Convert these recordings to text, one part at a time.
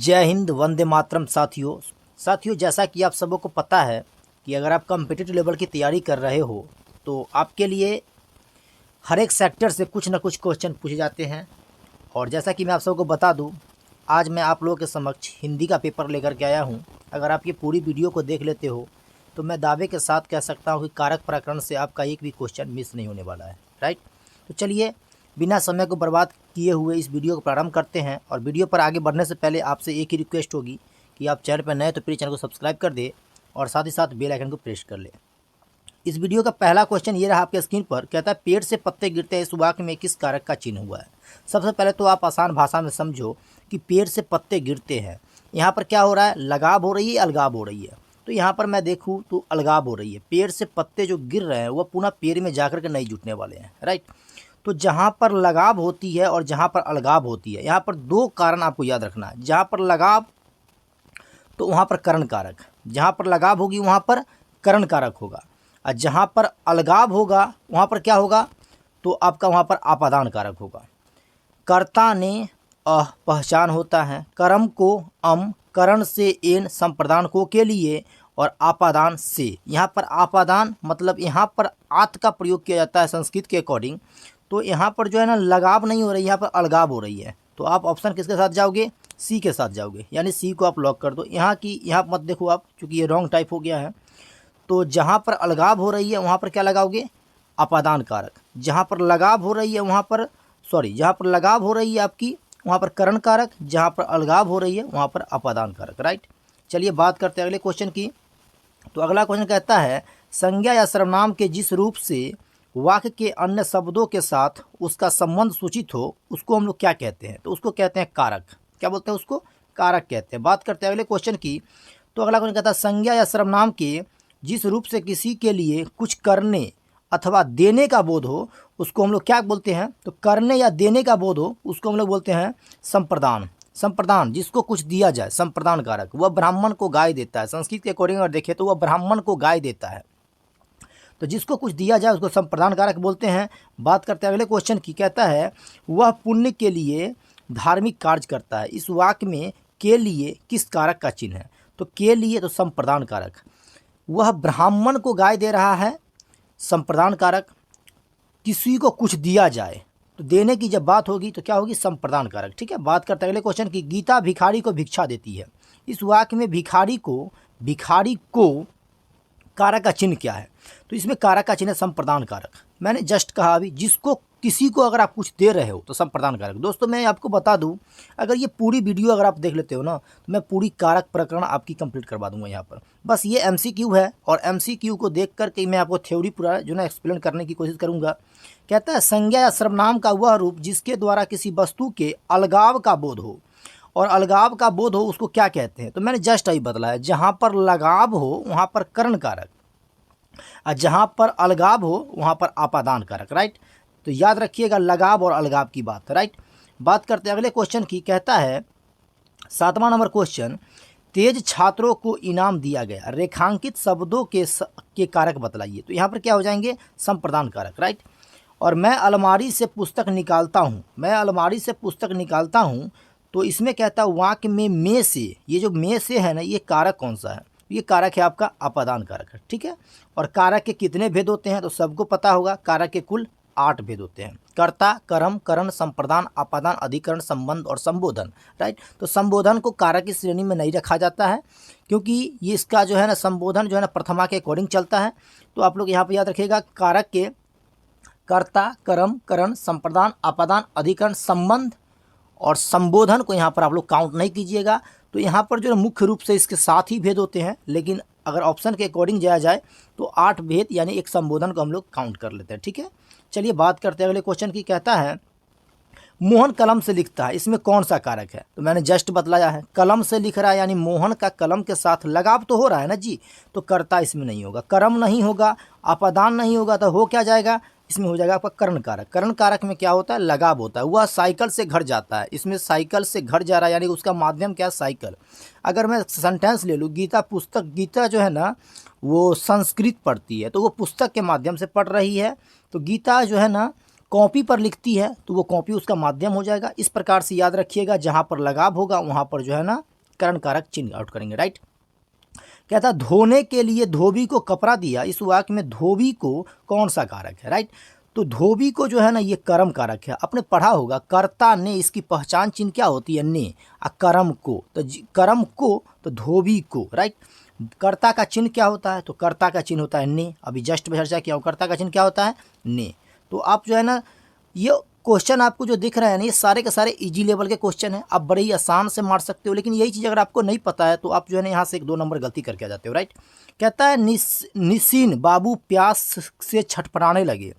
जय हिंद, वंदे मातरम। साथियों, जैसा कि आप सबों को पता है कि अगर आप कॉम्पिटिटिव लेवल की तैयारी कर रहे हो तो आपके लिए हर एक सेक्टर से कुछ ना कुछ क्वेश्चन पूछे जाते हैं। और जैसा कि मैं आप सबको बता दूं, आज मैं आप लोगों के समक्ष हिंदी का पेपर लेकर के आया हूं। अगर आप ये पूरी वीडियो को देख लेते हो तो मैं दावे के साथ कह सकता हूं कि कारक प्रकरण से आपका एक भी क्वेश्चन मिस नहीं होने वाला है। राइट, तो चलिए बिना समय को बर्बाद किए हुए इस वीडियो को प्रारंभ करते हैं। और वीडियो पर आगे बढ़ने से पहले आपसे एक ही रिक्वेस्ट होगी कि आप चैनल पर नए तो प्लीज़ चैनल को सब्सक्राइब कर दे और साथ ही साथ बेल आइकन को प्रेस कर ले। इस वीडियो का पहला क्वेश्चन ये रहा आपके स्क्रीन पर, कहता है पेड़ से पत्ते गिरते हैं, इस वाक्य में किस कारक का चिन्ह हुआ है। सबसे पहले तो आप आसान भाषा में समझो कि पेड़ से पत्ते गिरते हैं, यहाँ पर क्या हो रहा है, लगाव हो रही है, अलगाव हो रही है। तो यहाँ पर मैं देखूँ तो अलगाव हो रही है। पेड़ से पत्ते जो गिर रहे हैं वह पुनः पेड़ में जाकर के नहीं जुटने वाले हैं। राइट, तो जहाँ पर लगाव होती है और जहाँ पर अलगाव होती है, यहाँ पर दो कारण आपको याद रखना है। जहाँ पर लगाव तो वहाँ पर करण कारक, जहाँ पर लगाव होगी वहाँ पर करण कारक होगा, और जहाँ पर अलगाव होगा वहाँ पर क्या होगा, तो आपका वहाँ पर आपादान कारक होगा। कर्ता ने अह पहचान होता है, कर्म को अम, करण से एन, संप्रदान को के लिए, और आपादान से। यहाँ पर आपादान मतलब यहाँ पर आत का प्रयोग किया जाता है संस्कृत के अकॉर्डिंग। तो यहाँ पर जो है ना लगाव नहीं हो रही, यहाँ पर अलगाव हो रही है। तो आप ऑप्शन किसके साथ जाओगे, सी के साथ जाओगे, यानी सी को आप लॉक कर दो। यहाँ मत देखो आप, क्योंकि ये रॉन्ग टाइप हो गया है। तो जहाँ पर अलगाव हो रही है वहाँ पर क्या लगाओगे, अपादान कारक। जहाँ पर लगाव हो रही है वहाँ पर जहाँ पर लगाव हो रही है आपकी वहाँ पर करण कारक, जहाँ पर अलगाव हो रही है वहाँ पर अपादान कारक। राइट, चलिए बात करते हैं अगले क्वेश्चन की। तो अगला क्वेश्चन कहता है संज्ञा या सर्वनाम के जिस रूप से वाक्य के अन्य शब्दों के साथ उसका संबंध सूचित हो उसको हम लोग क्या कहते हैं। तो उसको कहते हैं कारक। क्या बोलते हैं, उसको कारक कहते हैं। बात करते हैं अगले क्वेश्चन की। तो अगला क्वेश्चन कहता है संज्ञा या सर्वनाम के जिस रूप से किसी के लिए कुछ करने अथवा देने का बोध हो उसको हम लोग क्या बोलते हैं। तो करने या देने का बोध हो उसको हम लोग बोलते हैं संप्रदान। संप्रदान, जिसको कुछ दिया जाए, संप्रदान कारक। वह ब्राह्मण को गाय देता है, संस्कृत के अकॉर्डिंग अगर देखें तो वह ब्राह्मण को गाय देता है। तो जिसको कुछ दिया जाए उसको संप्रदान कारक बोलते हैं। बात करते हैं अगले क्वेश्चन की। कहता है वह पुण्य के लिए धार्मिक कार्य करता है, इस वाक्य में के लिए किस कारक का चिन्ह है। तो के लिए तो संप्रदान कारक। वह ब्राह्मण को गाय दे रहा है, संप्रदान कारक। किसी को कुछ दिया जाए तो देने की जब बात होगी तो क्या होगी, संप्रदान कारक। ठीक है, बात करते हैं अगले क्वेश्चन की। गीता भिखारी को भिक्षा देती है, इस वाक्य में भिखारी को कारक का चिन्ह क्या है। तो इसमें कारक का चिन्ह संप्रदान कारक। मैंने जस्ट कहा अभी, जिसको किसी को अगर आप कुछ दे रहे हो तो संप्रदान कारक। दोस्तों मैं आपको बता दूं, अगर ये पूरी वीडियो अगर आप देख लेते हो ना तो मैं पूरी कारक प्रकरण आपकी कंप्लीट करवा दूंगा यहाँ पर। बस ये एमसीक्यू है और एमसीक्यू को देख करके मैं आपको थ्योरी पूरा जो ना एक्सप्लेन करने की कोशिश करूँगा। कहता है संज्ञा या सर्वनाम का वह रूप जिसके द्वारा किसी वस्तु के अलगाव का बोध हो, और अलगाव का बोध हो उसको क्या कहते हैं। तो मैंने जस्ट अभी बदला है, जहाँ पर लगाव हो वहाँ पर करण कारक, और जहाँ पर अलगाव हो वहाँ पर आपादान कारक। राइट, तो याद रखिएगा लगाव और अलगाव की बात। राइट, बात करते हैं अगले क्वेश्चन की। कहता है 7वां नंबर क्वेश्चन, तेज छात्रों को इनाम दिया गया, रेखांकित शब्दों के कारक बतलाइए। तो यहाँ पर क्या हो जाएंगे, संप्रदान कारक। राइट, और मैं अलमारी से पुस्तक निकालता हूँ, तो इसमें कहता है वाक्य में से, ये जो में से है ना, ये कारक कौन सा है, ये कारक है आपका अपादान कारक है। ठीक है, और कारक के कितने भेद होते हैं तो सबको पता होगा, कारक के कुल 8 भेद होते हैं। कर्ता, कर्म, करण, संप्रदान, आपादान, अधिकरण, संबंध और संबोधन। राइट, तो संबोधन को कारक की श्रेणी में नहीं रखा जाता है, क्योंकि ये इसका जो है ना संबोधन जो है ना प्रथमा के अकॉर्डिंग चलता है। तो आप लोग यहाँ पर याद रखिएगा, कारक के कर्ता, कर्म, करण, संप्रदान, आपादान, अधिकरण, संबंध और संबोधन को यहाँ पर आप लोग काउंट नहीं कीजिएगा। तो यहाँ पर जो है मुख्य रूप से इसके 7 ही भेद होते हैं, लेकिन अगर ऑप्शन के अकॉर्डिंग जाया जाए तो 8 भेद यानी एक संबोधन को हम लोग काउंट कर लेते हैं। ठीक है, चलिए बात करते हैं अगले क्वेश्चन की। कहता है मोहन कलम से लिखता है, इसमें कौन सा कारक है। तो मैंने जस्ट बतलाया है, कलम से लिख रहा है यानी मोहन का कलम के साथ लगाव तो हो रहा है ना जी, तो कर्ता इसमें नहीं होगा, कर्म नहीं होगा, आपादान नहीं होगा, तो हो क्या जाएगा, इसमें हो जाएगा आपका करण कारक। करण कारक में क्या होता है, लगाव होता है। वह साइकिल से घर जाता है, इसमें साइकिल से घर जा रहा है यानी उसका माध्यम क्या है, साइकिल। अगर मैं सेंटेंस ले लूँ, गीता जो है ना वो संस्कृत पढ़ती है, तो वो पुस्तक के माध्यम से पढ़ रही है। तो गीता जो है ना कॉपी पर लिखती है, तो वो कॉपी उसका माध्यम हो जाएगा। इस प्रकार से याद रखिएगा, जहाँ पर लगाव होगा वहाँ पर जो है ना करण कारक चिन्ह आउट करेंगे, राइट। कहता है धोने के लिए धोबी को कपड़ा दिया, इस वाक्य में धोबी को कौन सा कारक है, राइट। तो धोबी को जो है ना ये कर्म कारक है। आपने पढ़ा होगा कर्ता ने, इसकी पहचान चिन्ह क्या होती है, ने। कर्म को, तो कर्म को तो धोबी को, राइट। कर्ता का चिन्ह क्या होता है, तो कर्ता का चिन्ह होता है ने। अभी जस्ट चर्चा किया हूँ, कर्ता का चिन्ह क्या होता है, ने। तो आप जो है ना ये क्वेश्चन आपको जो दिख रहा है ना, ये सारे के सारे इजी लेवल के क्वेश्चन हैं। आप बड़े ही आसान से मार सकते हो, लेकिन यही चीज़ अगर आपको नहीं पता है तो आप जो है ना यहाँ से 1-2 नंबर गलती करके आ जाते हो, राइट। कहता है निसीन बाबू प्यास से छटपटाने लगे,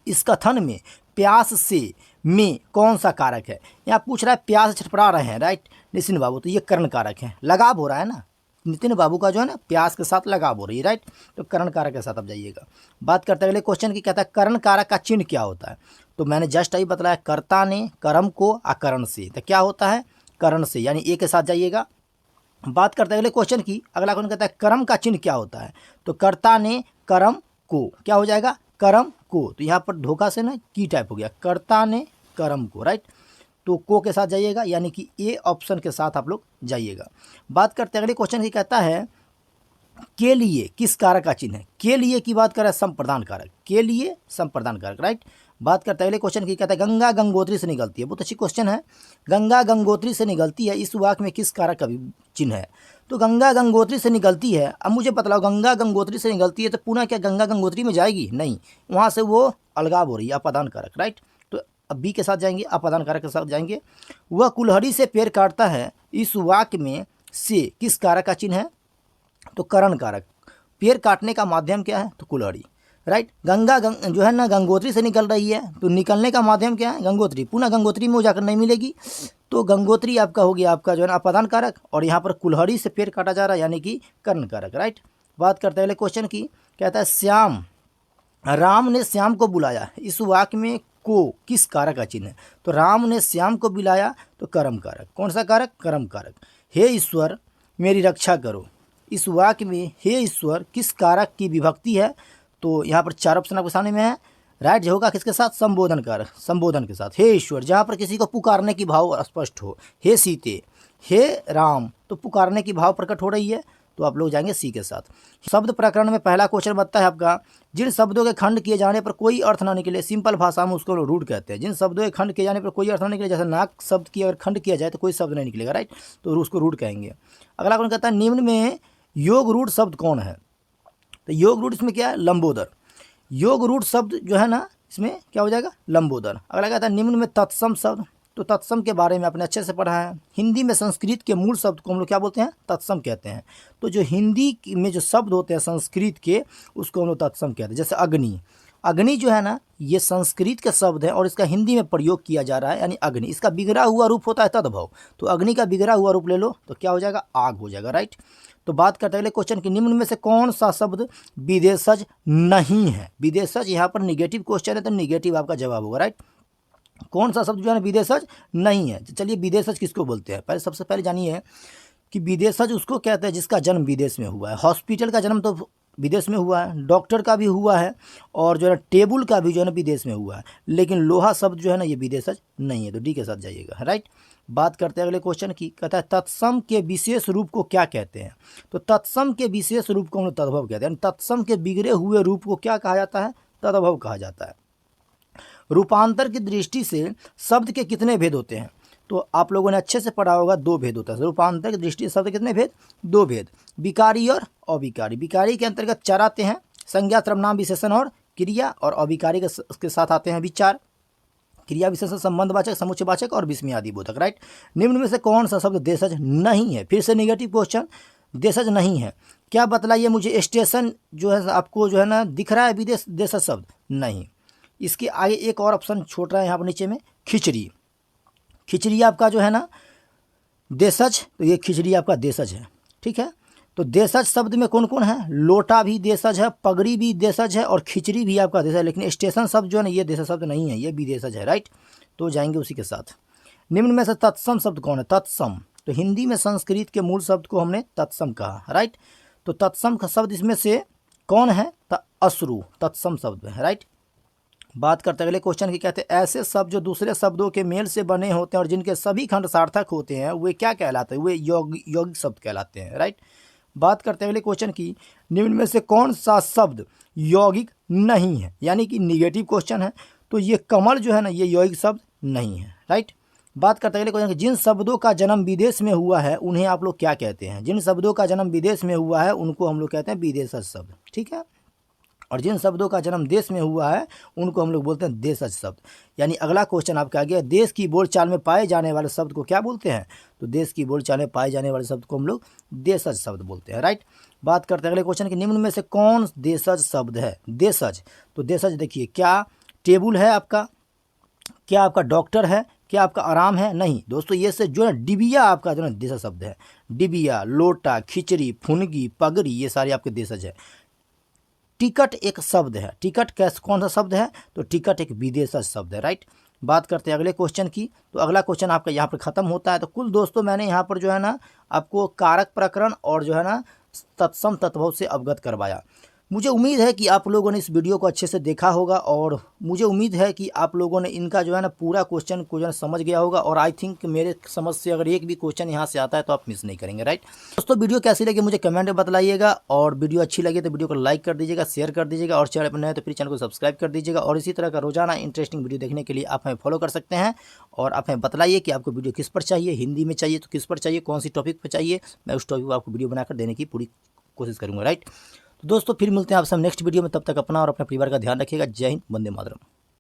इस कथन में प्यास से में कौन सा कारक है। यहाँ पूछ रहा है प्यास से छटपटा रहे हैं, राइट, नितिन बाबू, तो ये कर्ण कारक है। लगाव हो रहा है ना, नितिन बाबू का जो है ना प्यास के साथ लगाव हो रही है, राइट, तो कर्ण कारक के साथ आप जाइएगा। बात करते हैं अगले क्वेश्चन की। कहता है कर्ण कारक का चिन्ह क्या होता है, तो मैंने जस्ट अभी बताया कर्ता ने कर्म को आकरण से, तो क्या होता है, कर्ण से, यानी ए के साथ जाइएगा। बात करते हैं अगले क्वेश्चन की। अगला क्वेश्चन कहता है कर्म का चिन्ह क्या होता है, तो कर्ता ने कर्म को, क्या हो जाएगा, कर्म को, तो यहाँ पर धोखा से ना की टाइप हो गया, कर्ता ने कर्म को, राइट, तो को के साथ जाइएगा, यानी कि ए ऑप्शन के साथ आप लोग जाइएगा। बात करते हैं अगले क्वेश्चन की। कहता है के लिए किस कारक का चिन्ह है, के लिए की बात कर रहा है संप्रदान कारक, के लिए संप्रदान कारक, राइट। बात करते हैं अगले क्वेश्चन की। कहता है गंगा गंगोत्री से निकलती है, बहुत अच्छी क्वेश्चन है। गंगा गंगोत्री से निकलती है, इस वाक्य में किस कारक का भी चिन्ह है, तो गंगा गंगोत्री से निकलती है। अब मुझे बतलाओ गंगा गंगोत्री से निकलती है तो पुनः क्या गंगा गंगोत्री में जाएगी, नहीं, वहाँ से वो अलगाव हो रही है, अपादान कारक, राइट। तो अब बी के साथ जाएंगे, अपादान कारक के साथ जाएंगे। वह कुल्हड़ी से पेड़ काटता है, इस वाक्य में से किस कारक का चिन्ह है, तो करण कारक। पेड़ काटने का माध्यम क्या है, तो कुल्हड़ी, राइट। गंगा जो है ना गंगोत्री से निकल रही है, तो निकलने का माध्यम क्या है, गंगोत्री, पुनः गंगोत्री में वो जाकर नहीं मिलेगी, तो गंगोत्री आपका हो गया आपका जो है ना अपादान कारक, और यहाँ पर कुल्हड़ी से पेड़ काटा जा रहा है, यानी कि कर्ण कारक, राइट। बात करते हैं अगले क्वेश्चन की। कहता है श्याम, राम ने श्याम को बुलाया, इस वाक्य में को किस कारक का चिन्ह है, तो राम ने श्याम को बुलाया, तो कर्म कारक, कौन सा कारक, कर्म कारक। हे ईश्वर मेरी रक्षा करो, इस वाक्य में हे ईश्वर किस कारक की विभक्ति है, तो यहाँ पर 4 ऑप्शन आपके सामने में है, राइट जो होगा किसके साथ, संबोधन कारक, संबोधन के साथ। हे ईश्वर जहाँ पर किसी को पुकारने की भाव स्पष्ट हो, हे सीते, हे राम, तो पुकारने की भाव प्रकट हो रही है, तो आप लोग जाएंगे सी के साथ। शब्द प्रकरण में पहला क्वेश्चन बनता है आपका, जिन शब्दों के खंड किए जाने पर कोई अर्थ न निकले, सिंपल भाषा में उसको रूढ़ कहते हैं। जिन शब्दों के खंड किए जाने पर कोई अर्थ न निकले, जैसे नाक शब्द की अगर खंड किया जाए तो कोई शब्द नहीं निकलेगा, राइट, तो उसको रूढ़ कहेंगे। अगला क्वेश्चन कहता है निम्न में योग रूढ़ शब्द कौन है, तो योग रूढ़ इसमें क्या है, लंबोदर। योग रूढ़ शब्द जो है ना इसमें क्या हो जाएगा, लंबोदर। अगला कहता है निम्न में तत्सम शब्द, तो तत्सम के बारे में आपने अच्छे से पढ़ा है। हिंदी में संस्कृत के मूल शब्द को हम लोग क्या बोलते हैं, तत्सम कहते हैं। तो जो हिंदी में जो शब्द होते हैं संस्कृत के, उसको हम लोग तत्सम कहते हैं। जैसे अग्नि, अग्नि जो है ना ये संस्कृत के शब्द है और इसका हिंदी में प्रयोग किया जा रहा है, यानी अग्नि। इसका बिगड़ा हुआ रूप होता है तद्भव, तो अग्नि का बिगड़ा हुआ रूप ले लो तो क्या हो जाएगा, आग हो जाएगा, राइट। तो बात करते हैं अगले क्वेश्चन की। निम्न में से कौन सा शब्द विदेशज नहीं है, विदेशज यहाँ पर निगेटिव क्वेश्चन है, तो निगेटिव आपका जवाब होगा, राइट। कौन सा शब्द जो है ना विदेशज नहीं है, चलिए विदेशज किसको बोलते हैं, पहले सबसे पहले जानिए कि विदेशज उसको कहते हैं जिसका जन्म विदेश में हुआ है। हॉस्पिटल का जन्म तो विदेश में हुआ है, डॉक्टर का भी हुआ है, और जो है टेबल का भी जो है ना विदेश में हुआ है, लेकिन लोहा शब्द जो है ना ये विदेशज नहीं है, तो डी के साथ जाइएगा, राइट। बात करते हैं अगले क्वेश्चन की। कहता है तत्सम के विशेष रूप को क्या कहते हैं, तो तत्सम के विशेष रूप को हम लोग तद्भव कहते हैं, यानी तत्सम के बिगड़े हुए रूप को क्या कहा जाता है, तद्भव कहा जाता है। रूपांतर की दृष्टि से शब्द के कितने भेद होते हैं, तो आप लोगों ने अच्छे से पढ़ा होगा, 2 भेद होता है। रूपांतर की दृष्टि से शब्द कितने भेद, 2 भेद, विकारी और अविकारी। विकारी के अंतर्गत 4 आते हैं, संज्ञा सर्वनाम विशेषण और क्रिया, और अविकारी के साथ आते हैं विचार, क्रिया विशेषण, संबंधवाचक, समुच्चयवाचक और विस्मयादि बोधक, राइट। निम्न में से कौन सा शब्द देशज नहीं है, फिर से नेगेटिव क्वेश्चन, देशज नहीं है, क्या बतलाइए मुझे। स्टेशन जो है आपको जो है ना दिख रहा है विदेश, देशज शब्द नहीं। इसके आगे एक और ऑप्शन छोड़ रहा है यहाँ पर नीचे में, खिचड़ी। खिचड़ी आपका जो है ना देशज, तो ये खिचड़ी आपका देशज है, ठीक है। तो देशज शब्द में कौन कौन है, लोटा भी देशज है, पगड़ी भी देशज है, और खिचड़ी भी आपका देशज है, लेकिन स्टेशन शब्द जो है ना ये देशज शब्द नहीं है, ये भी देशज है, राइट। तो जाएंगे उसी के साथ। निम्न में से तत्सम शब्द कौन है, तत्सम, तो हिंदी में संस्कृत के मूल शब्द को हमने तत्सम कहा, राइट। तो तत्सम का शब्द इसमें से कौन है, अश्रु तत्सम शब्द है, राइट। बात करते हैं अगले क्वेश्चन की, कहते हैं ऐसे शब्द जो दूसरे शब्दों के मेल से बने होते हैं और जिनके सभी खंड सार्थक होते हैं वे क्या कहलाते हैं? वे यौगिक शब्द कहलाते हैं, राइट। बात करते हैं अगले क्वेश्चन की, निम्न में से कौन सा शब्द यौगिक नहीं है? यानी कि निगेटिव क्वेश्चन है, तो ये कमल जो है ना, ये यौगिक शब्द नहीं है, राइट। बात करते हैं अगले क्वेश्चन की, जिन शब्दों का जन्म विदेश में हुआ है उन्हें आप लोग क्या कहते हैं? जिन शब्दों का जन्म विदेश में हुआ है उनको हम लोग कहते हैं विदेशज शब्द, ठीक है। और जिन शब्दों का जन्म देश में हुआ है उनको हम लोग बोलते हैं देशज शब्द। यानी अगला क्वेश्चन आपका आ गया, देश की बोलचाल में पाए जाने वाले शब्द को क्या बोलते हैं? तो देश की बोलचाल में पाए जाने वाले शब्द को हम लोग देशज शब्द बोलते हैं, राइट। बात करते हैं अगले क्वेश्चन की, निम्न में से कौन देशज शब्द है? देशज, तो देशज देखिए, क्या टेबुल है आपका, क्या आपका डॉक्टर है, क्या आपका आराम है? नहीं दोस्तों, ये से जो है डिबिया आपका जो है देशज शब्द है। डिबिया, लोटा, खिचड़ी, फुनगी, पगड़ी, ये सारे आपके देशज है। टिकट एक शब्द है, टिकट कैसे कौन सा शब्द है? तो टिकट एक विदेशज शब्द है, राइट। बात करते हैं अगले क्वेश्चन की, तो अगला क्वेश्चन आपका यहाँ पर खत्म होता है। तो कुल दोस्तों मैंने यहाँ पर जो है ना आपको कारक प्रकरण और जो है ना तत्सम तत्भव से अवगत करवाया। मुझे उम्मीद है कि आप लोगों ने इस वीडियो को अच्छे से देखा होगा और मुझे उम्मीद है कि आप लोगों ने इनका जो है ना पूरा क्वेश्चन को जो है समझ गया होगा। और आई थिंक मेरे समझ से अगर एक भी क्वेश्चन यहाँ से आता है तो आप मिस नहीं करेंगे, राइट। दोस्तों वीडियो कैसी लगी मुझे कमेंट में बताइएगा, और वीडियो अच्छी लगी तो वीडियो को लाइक कर दीजिएगा, शेयर कर दीजिएगा, और चैनल पर नए तो फिर चैनल को सब्सक्राइब कर दीजिएगा। और इसी तरह का रोजाना इंटरेस्टिंग वीडियो देखने के लिए आप हमें फॉलो कर सकते हैं। और आप हमें बताइए कि आपको वीडियो किस पर चाहिए, हिंदी में चाहिए तो किस पर चाहिए, कौन सी टॉपिक पर चाहिए, मैं उस टॉपिक पर आपको वीडियो बनाकर देने की पूरी कोशिश करूँगा, राइट। तो दोस्तों फिर मिलते हैं आपसे नेक्स्ट वीडियो में, तब तक अपना और अपने परिवार का ध्यान रखिएगा। जय हिंद, वंदे मातरम।